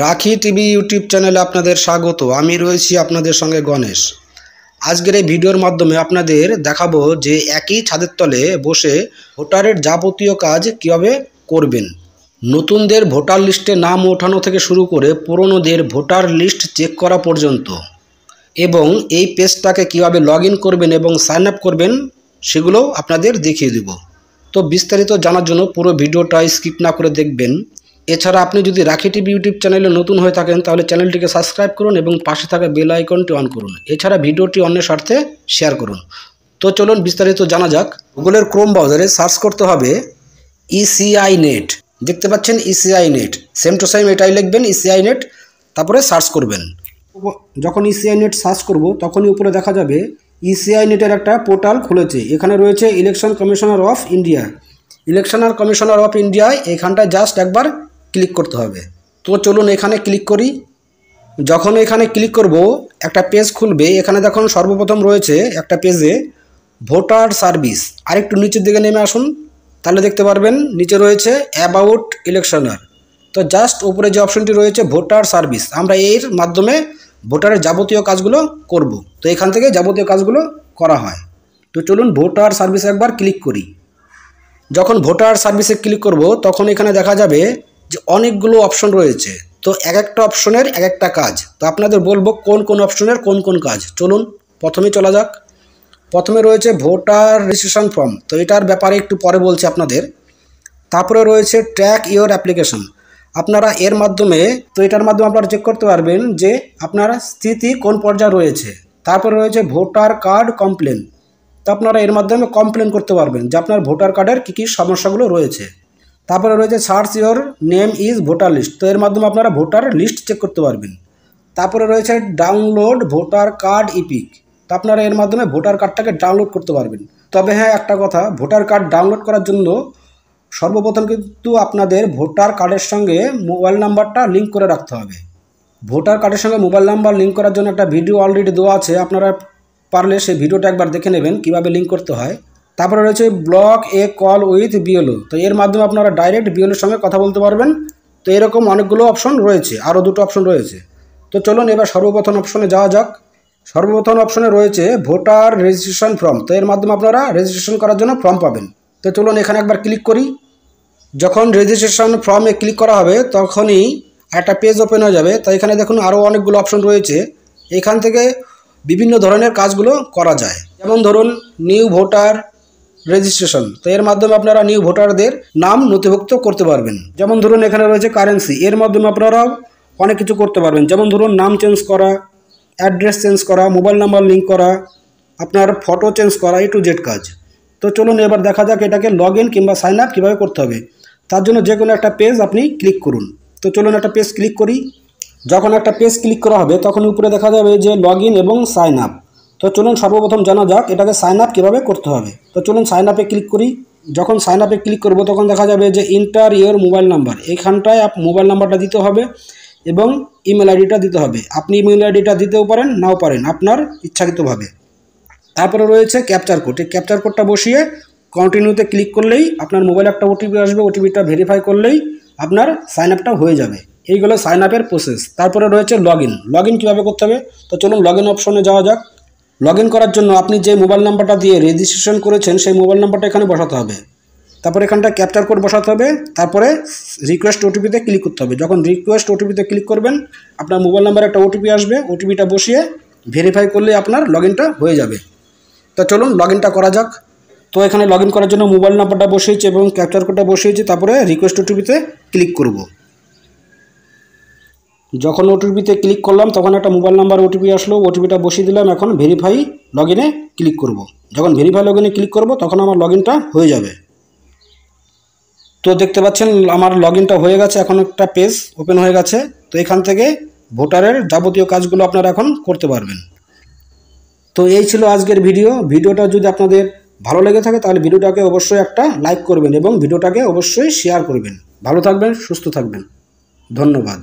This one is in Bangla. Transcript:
রাখি টিভি ইউটিউব চ্যানেলে আপনাদের স্বাগত। আমি রয়েছি আপনাদের সঙ্গে গণেশ। আজকের এই ভিডিওর মাধ্যমে আপনাদের দেখাবো যে একই ছাদের তলে বসে ভোটারের যাবতীয় কাজ কীভাবে করবেন। নতুনদের ভোটার লিস্টে নাম ওঠানো থেকে শুরু করে পুরনোদের ভোটার লিস্ট চেক করা পর্যন্ত, এবং এই পেজটাকে কীভাবে লগ ইন করবেন এবং সাইন আপ করবেন সেগুলো আপনাদের দেখিয়ে দেব। তো বিস্তারিত জানার জন্য পুরো ভিডিওটা স্কিপ না করে দেখবেন। এছাড়া আপনি যদি রাখি টিভি ইউটিউব চ্যানেলে নতুন হয়ে থাকেন তাহলে চ্যানেলটিকে সাবস্ক্রাইব করুন এবং পাশে থাকা বেল আইকনটি অন করুন। এছাড়া ভিডিওটি অন্যের স্বার্থে শেয়ার করুন। তো চলুন বিস্তারিত জানা যাক। গুগলের ক্রোম ব্রাউজারে সার্চ করতে হবে ইসিআই নেট। দেখতে পাচ্ছেন ECI net, same to same এটাই লিখবেন ইসিআই নেট, তারপরে সার্চ করবেন। যখন ইসিআই নেট সার্চ করব তখনই উপরে দেখা যাবে ইসিআই নেটের একটা পোর্টাল খুলেছে। এখানে রয়েছে ইলেকশন কমিশনার অফ ইন্ডিয়া। ইলেকশনার কমিশনার অফ ইন্ডিয়ায় এখানটায় জাস্ট একবার ক্লিক করতে হবে। তো চলুন এখানে ক্লিক করি। যখন এখানে ক্লিক করব একটা পেজ খুলবে। এখানে দেখুন সর্বপ্রথম রয়েছে একটা পেজে ভোটার সার্ভিস। আরেকটু নিচের দিকে নেমে আসুন, তাহলে দেখতে পারবেন নিচে রয়েছে অ্যাবাউট ইলেকশনার। তো জাস্ট উপরে যে অপশনটি রয়েছে ভোটার সার্ভিস, আমরা এর মাধ্যমে ভোটারের যাবতীয় কাজগুলো করব। তো এখান থেকে যাবতীয় কাজগুলো করা হয়। তো চলুন ভোটার সার্ভিসে একবার ক্লিক করি। যখন ভোটার সার্ভিসে ক্লিক করব তখন এখানে দেখা যাবে যে অনেকগুলো অপশন রয়েছে। তো এক একটা অপশনের এক একটা কাজ। তো আপনাদের বলবো কোন কোন অপশনের কোন কোন কাজ। চলুন প্রথমে চলা যাক। প্রথমে রয়েছে ভোটার রেজিস্ট্রেশন ফর্ম। তো এটার ব্যাপারে একটু পরে বলছি আপনাদের। তারপরে রয়েছে ট্র্যাক ইওর অ্যাপ্লিকেশন। আপনারা এটার মাধ্যমে আপনারা চেক করতে পারবেন যে আপনার স্থিতি কোন পর্যায়ে রয়েছে। তারপরে রয়েছে ভোটার কার্ড কমপ্লেন। তো আপনারা এর মাধ্যমে কমপ্লেন করতে পারবেন যে আপনার ভোটার কার্ডের কী কী সমস্যাগুলো রয়েছে। তারপরে রয়েছে search your name is voter list. তো এর মাধ্যমে আপনারা ভোটার লিস্ট চেক করতে পারবেন। তারপরে রয়েছে ডাউনলোড ভোটার কার্ড ইপিক। তো আপনারা এর মাধ্যমে ভোটার কার্ডটাকে ডাউনলোড করতে পারবেন। তবে হ্যাঁ, একটা কথা, ভোটার কার্ড ডাউনলোড করার জন্য সর্বপ্রথম কিন্তু আপনাদের ভোটার কার্ডের সঙ্গে মোবাইল নাম্বারটা লিঙ্ক করে রাখতে হবে। ভোটার কার্ডের সঙ্গে মোবাইল নাম্বার লিঙ্ক করার জন্য একটা ভিডিও অলরেডি দেওয়া আছে, আপনারা পারলে সেই ভিডিওটা একবার দেখে নেবেন কীভাবে লিঙ্ক করতে হয়। তারপরে রয়েছে block A call with BLO. তো এর মাধ্যমে আপনারা ডাইরেক্ট বিএলওর সঙ্গে কথা বলতে পারবেন। তো এরকম অনেকগুলো অপশন রয়েছে, আরও দুটো অপশন রয়েছে। তো চলুন এবার সর্বপ্রথম অপশনে যাওয়া যাক। সর্বপ্রথম অপশনে রয়েছে ভোটার রেজিস্ট্রেশন ফর্ম। তো এর মাধ্যমে আপনারা রেজিস্ট্রেশন করার জন্য ফর্ম পাবেন। তো চলুন এখানে একবার ক্লিক করি। যখন রেজিস্ট্রেশন ফর্মে ক্লিক করা হবে তখনই একটা পেজ ওপেন হয়ে যাবে। তো এখানে দেখুন আরও অনেকগুলো অপশন রয়েছে। এখান থেকে বিভিন্ন ধরনের কাজগুলো করা যায়। যেমন ধরুন নিউ ভোটার রেজিস্ট্রেশন। তো এর মাধ্যমে আপনারা নিউ ভোটারদের নাম নথিভুক্ত করতে পারবেন। যেমন ধরুন এখানে রয়েছে কারেন্সি। এর মাধ্যমে আপনারা অনেক কিছু করতে পারবেন। যেমন ধরুন নাম চেঞ্জ করা, অ্যাড্রেস চেঞ্জ করা, মোবাইল নাম্বার লিঙ্ক করা, আপনার ফটো চেঞ্জ করা, A to Z কাজ। তো চলুন এবার দেখা যাক এটাকে লগ ইন কিংবা সাইন আপ কীভাবে করতে হবে। তার জন্য যে কোনো একটা পেজ আপনি ক্লিক করুন। তো চলুন একটা পেজ ক্লিক করি। যখন একটা পেজ ক্লিক করা হবে তখন উপরে দেখা যাবে যে লগ ইন এবং সাইন আপ। তো চলুন সর্বপ্রথম জানা যাক এটাকে সাইন আপ কীভাবে করতে হবে। তো চলুন সাইন আপে ক্লিক করি। যখন সাইন আপে ক্লিক করব তখন দেখা যাবে যে ইন্টার ইওর মোবাইল নাম্বার। এইখানটায় মোবাইল নাম্বারটা দিতে হবে এবং ইমেল আইডিটা দিতে হবে। আপনি ইমেল আইডিটা দিতেও পারেন, নাও পারেন, আপনার ইচ্ছাকৃতভাবে। তারপরে রয়েছে ক্যাপচার কোড। এই ক্যাপচার কোডটা বসিয়ে কন্টিনিউতে ক্লিক করলেই আপনার মোবাইলে একটা ওটিপি আসবে। ওটিপিটা ভেরিফাই করলেই আপনার সাইন আপটা হয়ে যাবে। এইগুলো সাইন আপের প্রসেস। তারপরে রয়েছে লগ ইন। লগ ইন কীভাবে করতে হবে। তো চলুন লগ ইন অপশনে যাওয়া যাক। লগ ইন করার জন্য আপনি যে মোবাইল নাম্বারটা দিয়ে রেজিস্ট্রেশন করেছেন সেই মোবাইল নাম্বারটা এখানে বসাতে হবে। তারপরে এখানটা ক্যাপচার কোড বসাতে হবে। তারপরে রিকোয়েস্ট ওটিপিতে ক্লিক করতে হবে। যখন রিকোয়েস্ট ওটিপিতে ক্লিক করবেন আপনার মোবাইল নাম্বারে একটা ওটিপি আসবে। ওটিপিটা বসিয়ে ভেরিফাই করলে আপনার লগ ইনটা হয়ে যাবে। তো চলুন লগ ইনটা করা যাক। তো এখানে লগ ইন করার জন্য মোবাইল নাম্বারটা বসিয়েছি এবং ক্যাপচার কোডটা বসিয়েছি। তারপরে রিকোয়েস্ট ওটিপিতে ক্লিক করব। যখন ওটিপিতে ক্লিক করলাম তখন একটা মোবাইল নাম্বার ওটিপি আসলো। ওটিপিটা বসিয়ে দিলাম। এখন ভেরিফাই লগ ইনে ক্লিক করব। যখন ভেরিফাই লগ ইনে ক্লিক করব তখন আমার লগ ইনটা হয়ে যাবে। তো দেখতে পাচ্ছেন আমার লগ ইনটা হয়ে গেছে। এখন একটা পেজ ওপেন হয়ে গেছে। তো এখান থেকে ভোটারের যাবতীয় কাজগুলো আপনারা এখন করতে পারবেন। তো এই ছিল আজকের ভিডিওটা যদি আপনাদের ভালো লেগে থাকে তাহলে ভিডিওটাকে অবশ্যই একটা লাইক করবেন এবং ভিডিওটাকে অবশ্যই শেয়ার করবেন। ভালো থাকবেন, সুস্থ থাকবেন। ধন্যবাদ।